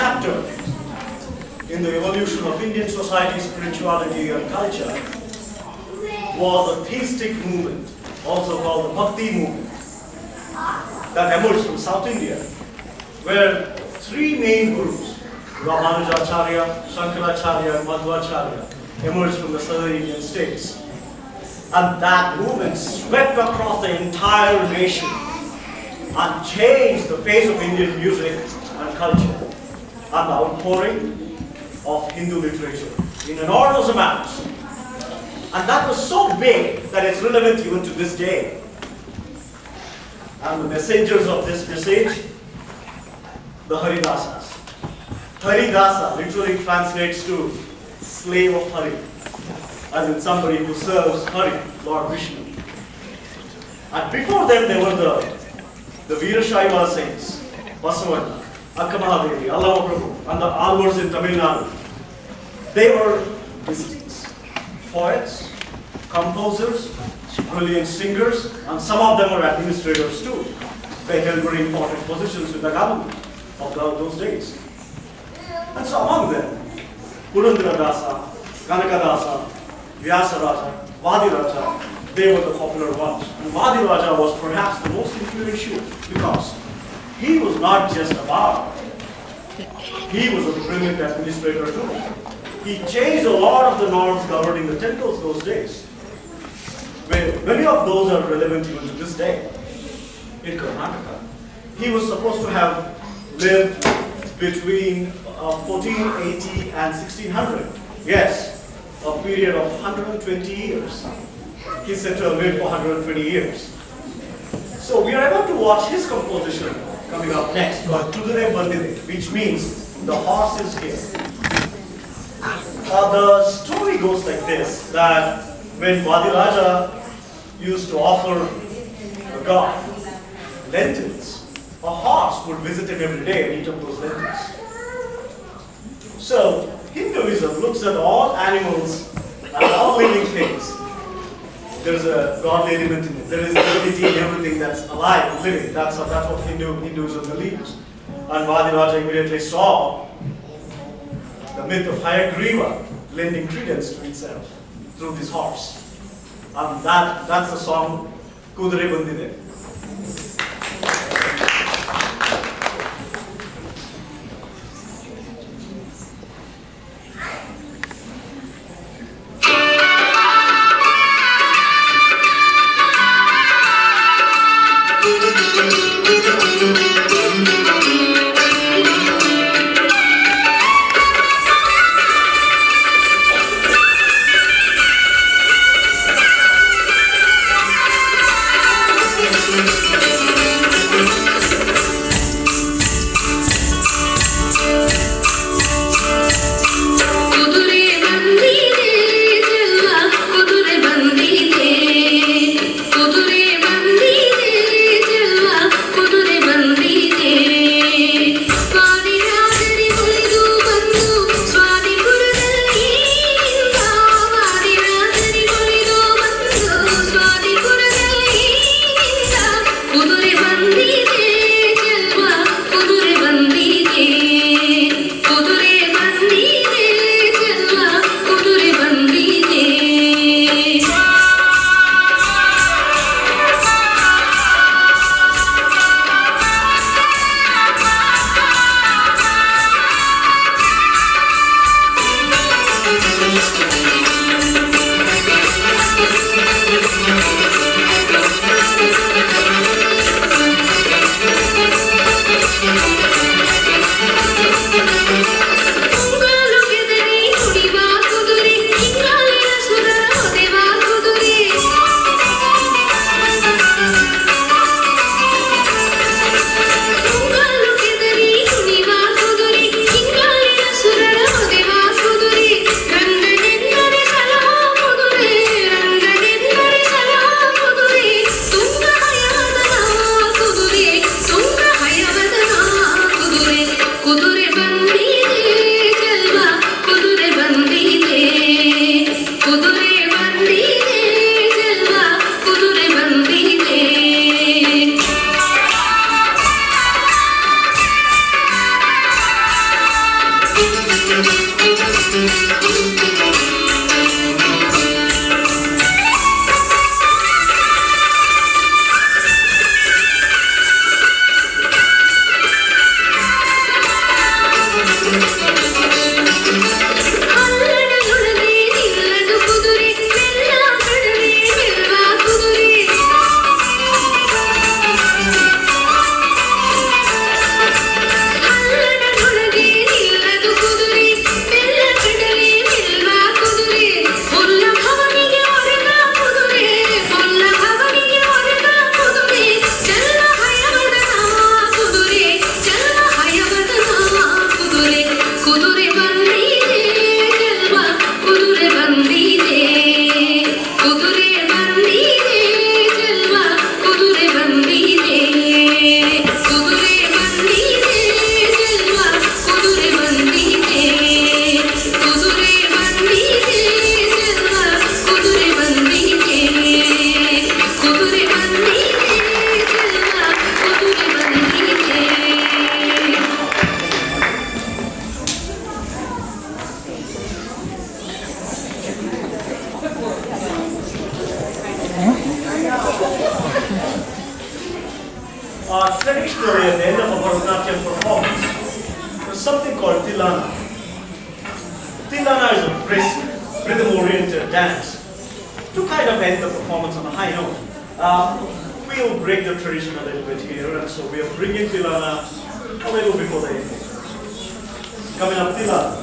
chapter in the evolution of Indian society, spirituality and culture was the theistic movement, also called the Bhakti movement, that emerged from South India, where three main gurus, Ramanujacharya, Shankaracharya and Madhvacharya, emerged from the southern Indian states. And that movement swept across the entire nation and changed the face of Indian music and culture, and the outpouring of Hindu literature in enormous amounts. And that was so big that it's relevant even to this day. And the messengers of this message, the Haridasas. Haridasa literally translates to slave of Hari, as in somebody who serves Hari, Lord Vishnu. And before them there were the Veerashaiva saints, Basavana, Akkamahadevi, Allamaprabhu, and the Alvars in Tamil Nadu. They were mystics, poets, composers, brilliant singers, and some of them were administrators too. They held very important positions in the government of those days. And so among them, Purandaradasa, Kanakadasa, Vyasaraja, Vadiraja, they were the popular ones. And Vadiraja was perhaps the most influential because he was not just a bard. He was a brilliant administrator too. He changed a lot of the norms governing the temples those days. Many of those are relevant even to this day in Karnataka. He was supposed to have lived between 1480 and 1600. Yes, a period of 120 years. He's said to have lived for 120 years. So we are able to watch his composition coming up next, called Kudure Bandire, which means the horse is here. The story goes like this, that when Vadiraja used to offer a god lentils, a horse would visit him every day and eat up those lentils. So Hinduism looks at all animals and all living things. There's a godly element in it. There is divinity in everything that's alive and living. That's what Hinduism believes. And Vadiraja immediately saw the myth of Hayagriva lending credence to itself through this horse. And that's the song Kudure Bandide. Traditionally, at the end of a Bharatanatyam performance, there's something called Tilana. Tilana is a brisk, rhythm-oriented dance to kind of end the performance on a high note. We'll break the tradition a little bit here, and so we are bringing Tilana a little before the end. Coming up, Tilana.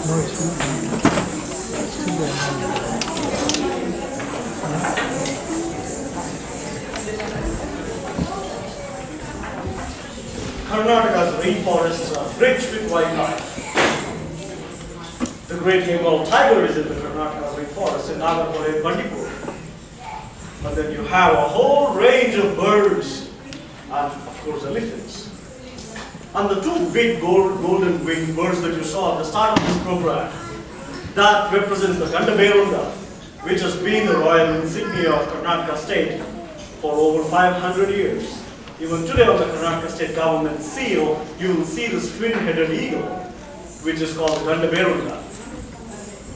Karnataka's rainforests are rich with wildlife. The great Bengal tiger is in the Karnataka rainforest in Nagarpur and Bandipur. But then you have a whole range of birds and of course elephants. And the two big golden winged birds that you saw at the start of this program, that represents the Gandaberunda, which has been the royal insignia of Karnataka state for over 500 years. Even today on the Karnataka state government seal, you will see this twin-headed eagle, which is called the Gandaberunda.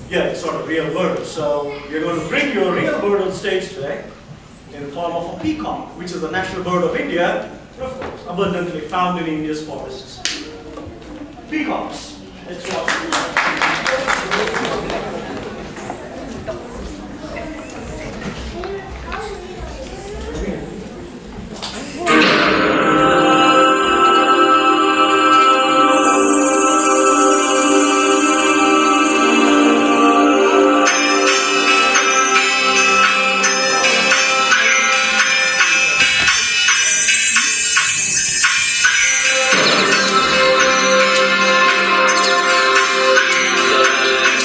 Yeah, it's not a real bird. So we're going to bring you a real bird on stage today in the form of a peacock, which is the national bird of India, and of course, abundantly found in India's forests. Peacocks. Let's watch.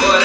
Por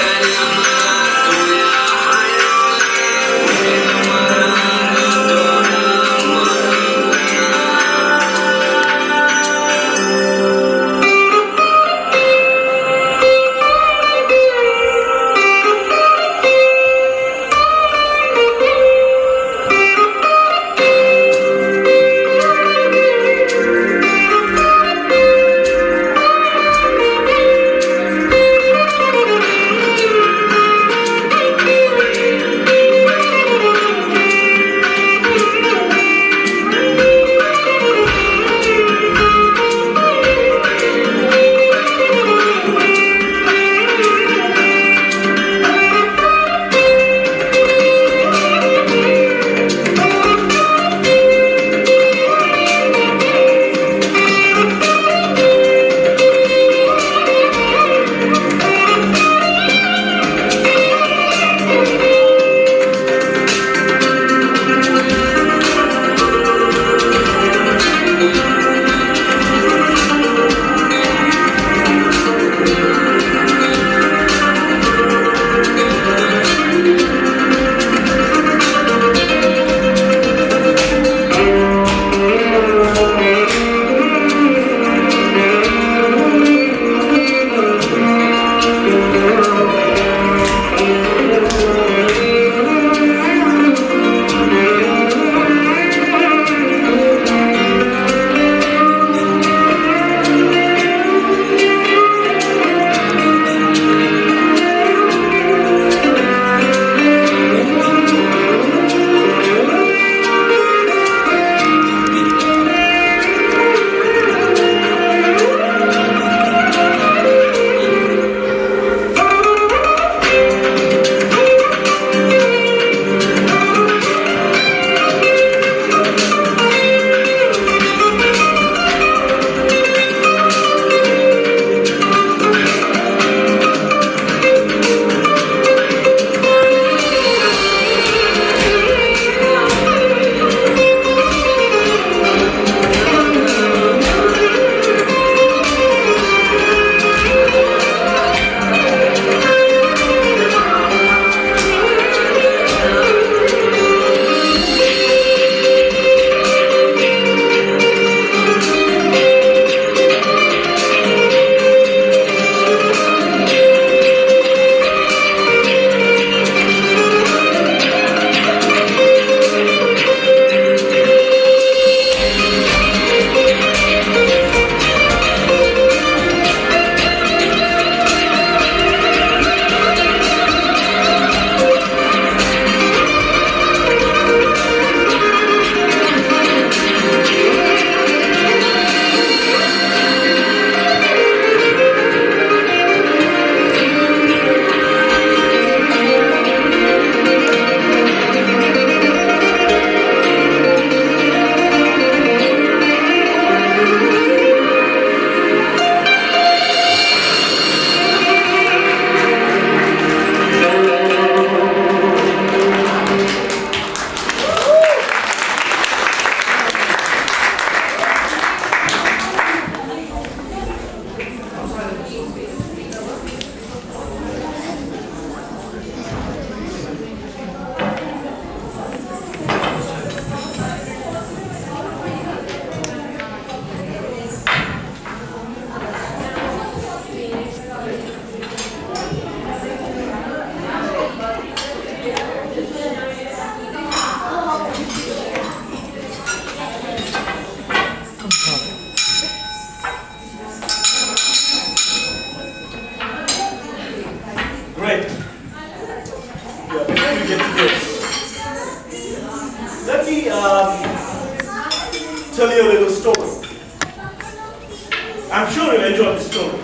I'm sure you'll enjoy this story.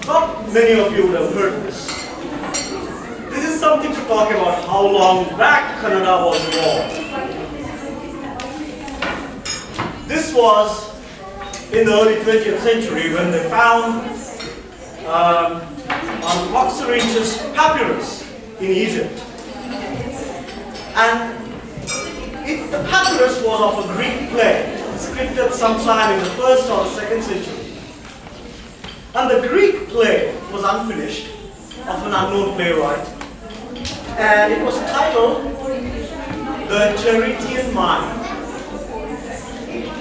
Not many of you would have heard this. This is something to talk about how long back Kannada was involved. This was in the early 20th century when they found an Oxyrhynchus papyrus in Egypt. And the papyrus was of a Greek play, scripted sometime in the 1st or 2nd century. And the Greek play was unfinished, of an unknown playwright, and it was titled The Charitian Mine.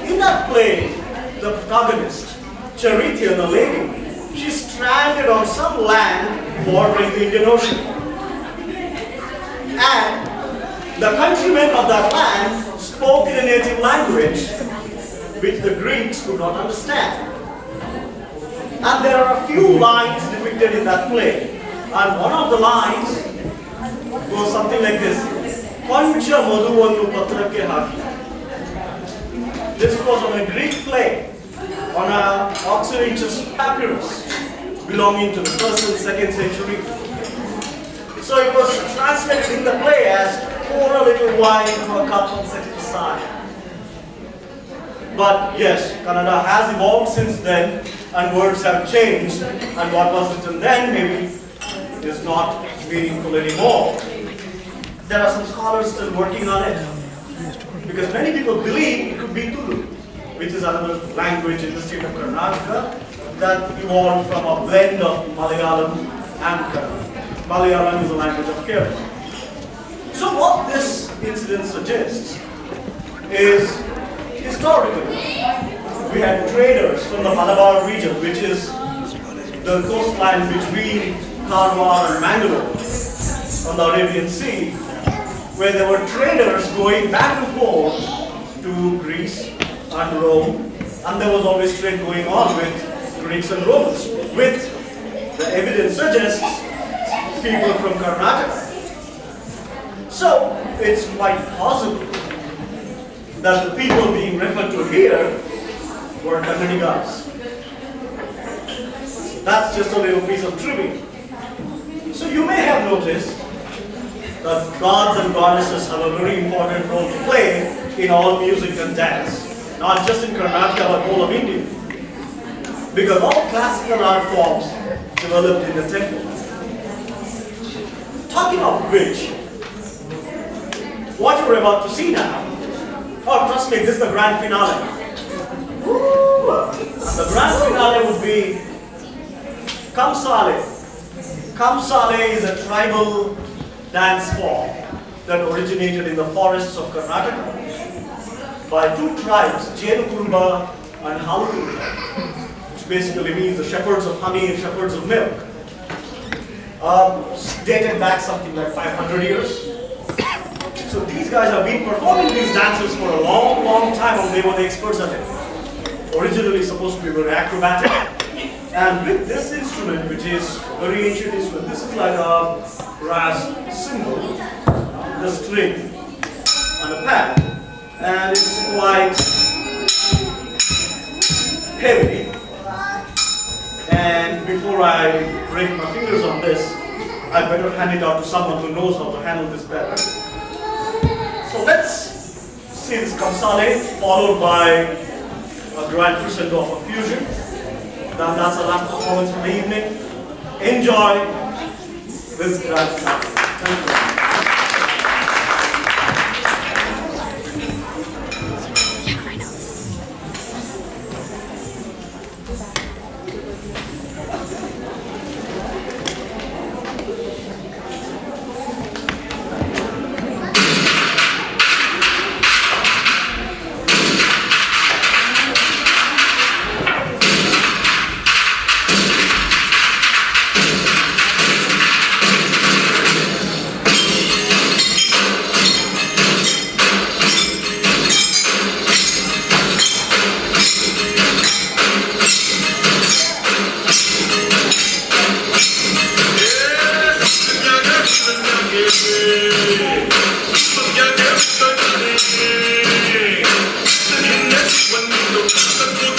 In that play, the protagonist, Charitian, a lady, she's stranded on some land bordering the Indian Ocean. And the countrymen of that land spoke in a native language which the Greeks could not understand. And there are a few lines depicted in that play. And one of the lines goes something like this. Koncha madhuvannu patrakke haki. This was on a Greek play, on a Oxyrhynchus papyrus belonging to the 1st and 2nd century. So it was translated in the play as pour a little wine into a cup and set it aside. But yes, Kannada has evolved since then and words have changed, and what was written then maybe is not meaningful anymore. There are some scholars still working on it because many people believe it could be Tulu, which is another language in the state of Karnataka that evolved from a blend of Malayalam and Kannada. Malayalam is a language of Kerala. So what this incident suggests is historically we had traders from the Malabar region, which is the coastline between Karwar and Mangalore on the Arabian Sea, where there were traders going back and forth to Greece and Rome, and there was always trade going on with Greeks and Romans, with, the evidence suggests, people from Karnataka. So it's quite possible that the people being referred to here were Kannadigas. That's just a little piece of trivia. So you may have noticed that gods and goddesses have a very important role to play in all music and dance, not just in Karnataka but all of India, because all classical art forms developed in the temple. Talking of which, what you're about to see now, oh trust me, this is the grand finale. And the grand finale would be Kamsale. Kamsale is a tribal dance form that originated in the forests of Karnataka by two tribes, Jenukurumba and Halukurumba, which basically means the shepherds of honey and shepherds of milk. Dated back something like 500 years. So these guys have been performing these dances for a long, long time, and they were the experts at it. Originally supposed to be very acrobatic. And with this instrument, which is a very ancient instrument, this is like a brass cymbal, the string, and a pad. And it's quite heavy. And before I break my fingers on this, I better hand it out to someone who knows how to handle this better. So let's see this Kamsale, followed by a grand crescendo of a fusion. Then that's the last performance for the evening. Enjoy this grand finale. Thank you. When you look at the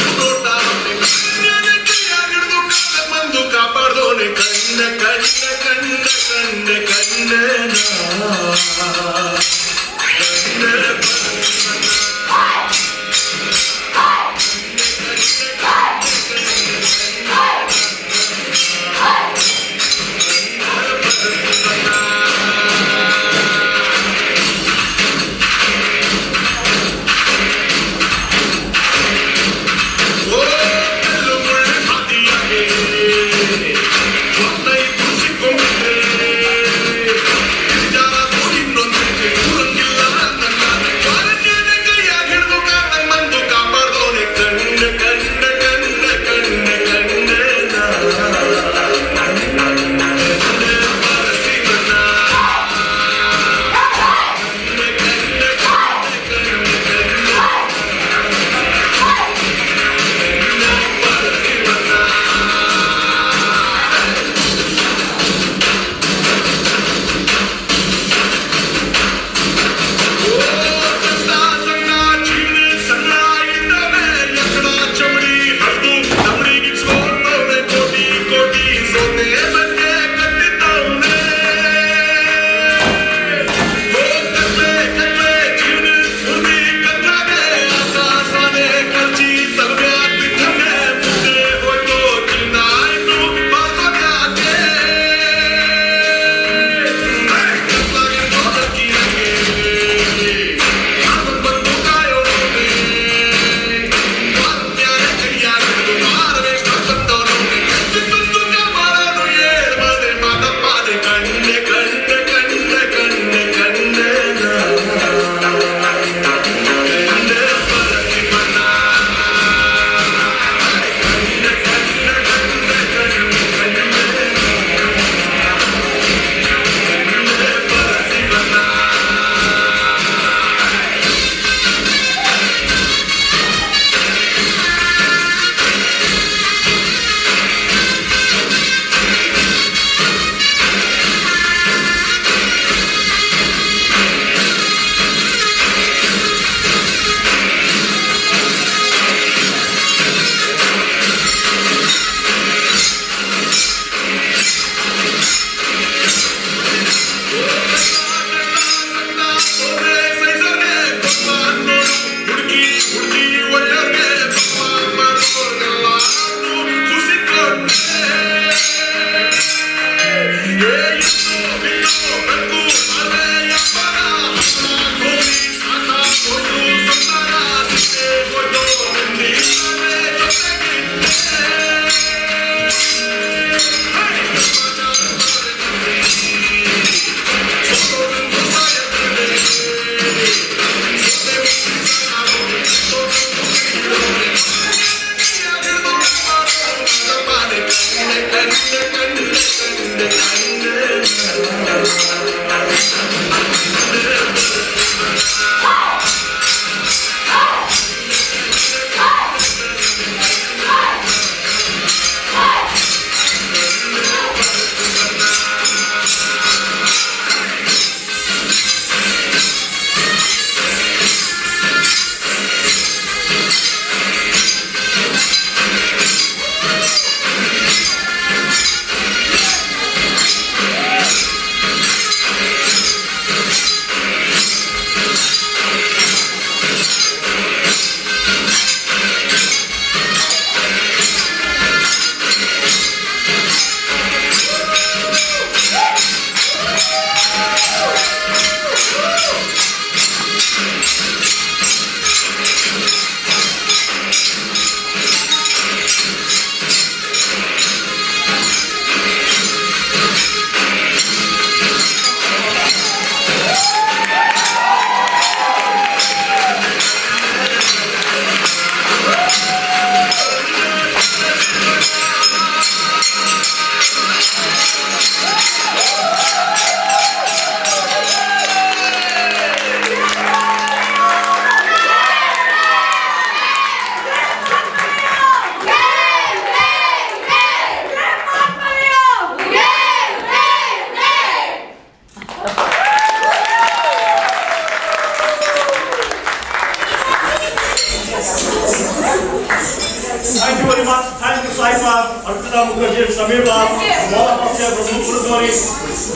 Thank you very much. Thank you, Saifa, Arpita Mukherjee, Samir Bab, all of us here from Gurudwara.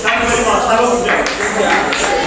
Thank you very much. Have a good day.